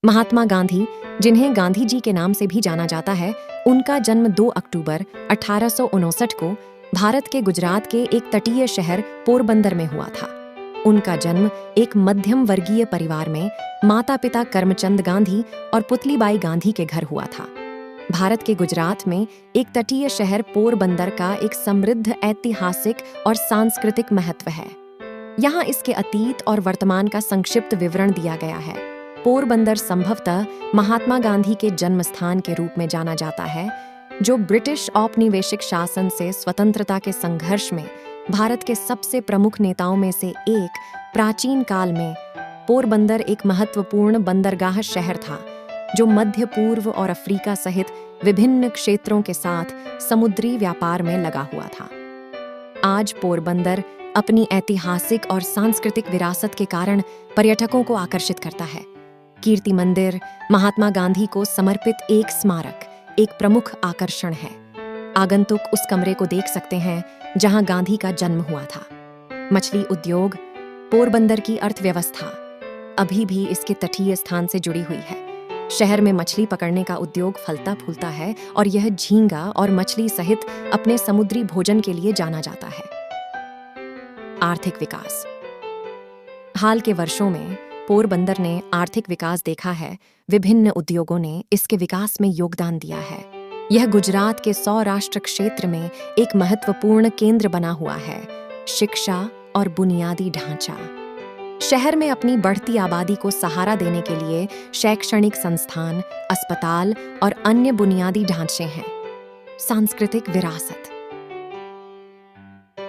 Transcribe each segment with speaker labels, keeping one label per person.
Speaker 1: महात्मा गांधी, जिन्हें गांधी जी के नाम से भी जाना जाता है, उनका जन्म 2 अक्टूबर 1859 को भारत के गुजरात के एक तटीय शहर पोरबंदर में हुआ था। उनका जन्म एक मध्यम वर्गीय परिवार में माता पिता करमचंद गांधी और पुतलीबाई गांधी के घर हुआ था। भारत के गुजरात में एक तटीय शहर पोरबंदर का एक समृद्ध ऐतिहासिक और सांस्कृतिक महत्व है। यहाँ इसके अतीत और वर्तमान का संक्षिप्त विवरण दिया गया है। पोरबंदर संभवतः महात्मा गांधी के जन्म स्थान के रूप में जाना जाता है, जो ब्रिटिश औपनिवेशिक शासन से स्वतंत्रता के संघर्ष में भारत के सबसे प्रमुख नेताओं में से एक। प्राचीन काल में पोरबंदर एक महत्वपूर्ण बंदरगाह शहर था, जो मध्य पूर्व और अफ्रीका सहित विभिन्न क्षेत्रों के साथ समुद्री व्यापार में लगा हुआ था। आज पोरबंदर अपनी ऐतिहासिक और सांस्कृतिक विरासत के कारण पर्यटकों को आकर्षित करता है। कीर्ति मंदिर, महात्मा गांधी को समर्पित एक स्मारक, एक प्रमुख आकर्षण है। आगंतुक उस कमरे को देख सकते हैं जहां गांधी का जन्म हुआ था। मछली उद्योग, पोरबंदर की अर्थव्यवस्था अभी भी इसके तटीय स्थान से जुड़ी हुई है। शहर में मछली पकड़ने का उद्योग फलता फूलता है और यह झींगा और मछली सहित अपने समुद्री भोजन के लिए जाना जाता है। आर्थिक विकास। हाल के वर्षों में पोरबंदर ने आर्थिक विकास देखा है। विभिन्न उद्योगों ने इसके विकास में योगदान दिया है। यह गुजरात के सौराष्ट्र क्षेत्र में एक महत्वपूर्ण केंद्र बना हुआ है। शिक्षा और बुनियादी ढांचा। शहर में अपनी बढ़ती आबादी को सहारा देने के लिए शैक्षणिक संस्थान, अस्पताल और अन्य बुनियादी ढांचे हैं। सांस्कृतिक विरासत।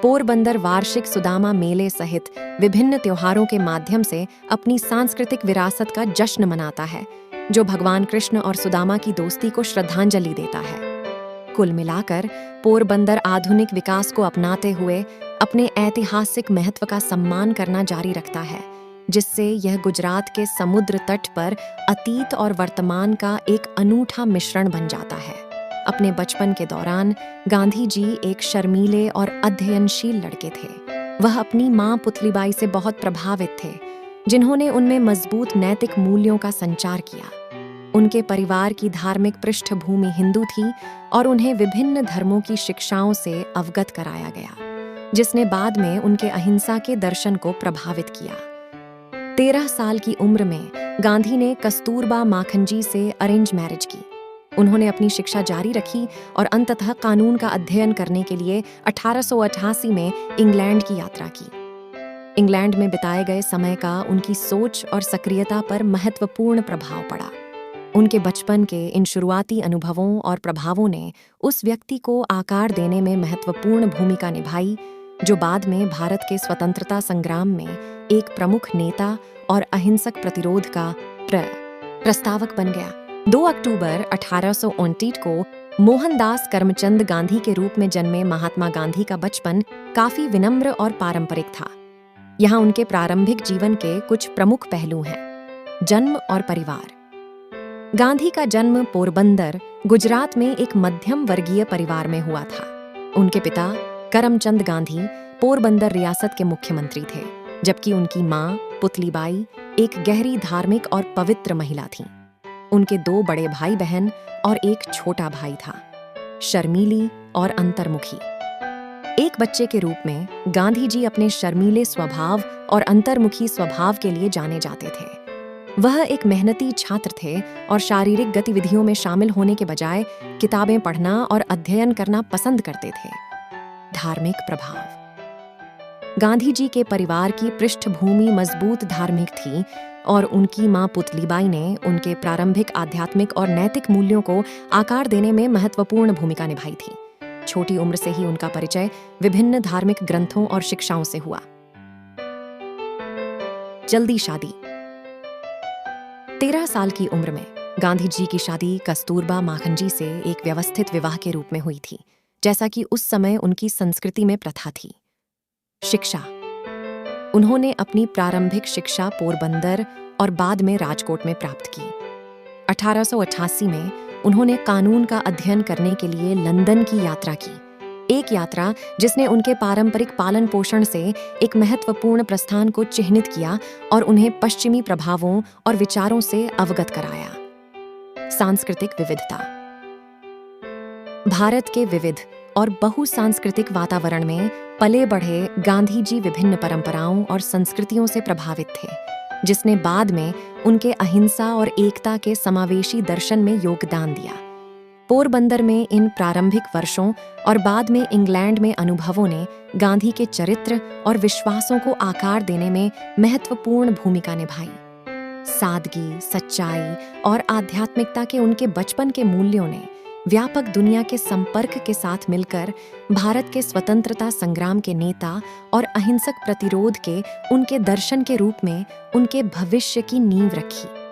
Speaker 1: पोरबंदर वार्षिक सुदामा मेले सहित विभिन्न त्योहारों के माध्यम से अपनी सांस्कृतिक विरासत का जश्न मनाता है, जो भगवान कृष्ण और सुदामा की दोस्ती को श्रद्धांजलि देता है। कुल मिलाकर पोरबंदर आधुनिक विकास को अपनाते हुए अपने ऐतिहासिक महत्व का सम्मान करना जारी रखता है, जिससे यह गुजरात के समुद्र तट पर अतीत और वर्तमान का एक अनूठा मिश्रण बन जाता है। अपने बचपन के दौरान गांधी जी एक शर्मीले और अध्ययनशील लड़के थे। वह अपनी मां पुतलीबाई से बहुत प्रभावित थे, जिन्होंने उनमें मजबूत नैतिक मूल्यों का संचार किया। उनके परिवार की धार्मिक पृष्ठभूमि हिंदू थी और उन्हें विभिन्न धर्मों की शिक्षाओं से अवगत कराया गया, जिसने बाद में उनके अहिंसा के दर्शन को प्रभावित किया। 13 साल की उम्र में गांधी ने कस्तूरबा माखनजी से अरेंज मैरिज की। उन्होंने अपनी शिक्षा जारी रखी और अंततः कानून का अध्ययन करने के लिए 1888 में इंग्लैंड की यात्रा की। इंग्लैंड में बिताए गए समय का उनकी सोच और सक्रियता पर महत्वपूर्ण प्रभाव पड़ा। उनके बचपन के इन शुरुआती अनुभवों और प्रभावों ने उस व्यक्ति को आकार देने में महत्वपूर्ण भूमिका निभाई, जो बाद में भारत के स्वतंत्रता संग्राम में एक प्रमुख नेता और अहिंसक प्रतिरोध का प्रस्तावक बन गया। 2 अक्टूबर 1829 को मोहनदास करमचंद गांधी के रूप में जन्मे महात्मा गांधी का बचपन काफी विनम्र और पारंपरिक था। यहाँ उनके प्रारंभिक जीवन के कुछ प्रमुख पहलू हैं। जन्म और परिवार। गांधी का जन्म पोरबंदर, गुजरात में एक मध्यम वर्गीय परिवार में हुआ था। उनके पिता करमचंद गांधी पोरबंदर रियासत के मुख्यमंत्री थे, जबकि उनकी मां पुतलीबाई एक गहरी धार्मिक और पवित्र महिला थीं। उनके 2 बड़े भाई बहन और एक छोटा भाई था। शर्मीली और अंतर्मुखी। एक बच्चे के रूप में गांधी जी अपने शर्मीले स्वभाव और अंतर्मुखी स्वभाव के लिए जाने जाते थे। वह एक मेहनती छात्र थे और शारीरिक गतिविधियों में शामिल होने के बजाय किताबें पढ़ना और अध्ययन करना पसंद करते थे। धार्मिक प्रभाव। गांधी जी के परिवार की पृष्ठभूमि मजबूत धार्मिक थी और उनकी मां पुतलीबाई ने उनके प्रारंभिक आध्यात्मिक और नैतिक मूल्यों को आकार देने में महत्वपूर्ण भूमिका निभाई थी। छोटी उम्र से ही उनका परिचय विभिन्न धार्मिक ग्रंथों और शिक्षाओं से हुआ। जल्दी शादी। 13 साल की उम्र में गांधी जी की शादी कस्तूरबा माखनजी से एक व्यवस्थित विवाह के रूप में हुई थी, जैसा कि उस समय उनकी संस्कृति में प्रथा थी। शिक्षा। उन्होंने अपनी प्रारंभिक शिक्षा पोरबंदर और बाद में राजकोट में प्राप्त की। 1888 में उन्होंने कानून का अध्ययन करने के लिए लंदन की यात्रा की। एक यात्रा जिसने उनके पारंपरिक पालन पोषण से एक महत्वपूर्ण प्रस्थान को चिह्नित किया और उन्हें पश्चिमी प्रभावों और विचारों से अवगत कराया। सांस्कृतिक विविधता। भारत के विविध और बहुसांस्कृतिक वातावरण में पले बढ़े गांधी जी विभिन्न परंपराओं और संस्कृतियों से प्रभावित थे, जिसने बाद में उनके अहिंसा और एकता के समावेशी दर्शन में योगदान दिया। पोरबंदर में इन प्रारंभिक वर्षों और बाद में इंग्लैंड में अनुभवों ने गांधी के चरित्र और विश्वासों को आकार देने में महत्वपूर्ण भूमिका निभाई। सादगी, सच्चाई और आध्यात्मिकता के उनके बचपन के मूल्यों ने व्यापक दुनिया के संपर्क के साथ मिलकर भारत के स्वतंत्रता संग्राम के नेता और अहिंसक प्रतिरोध के उनके दर्शन के रूप में उनके भविष्य की नींव रखी।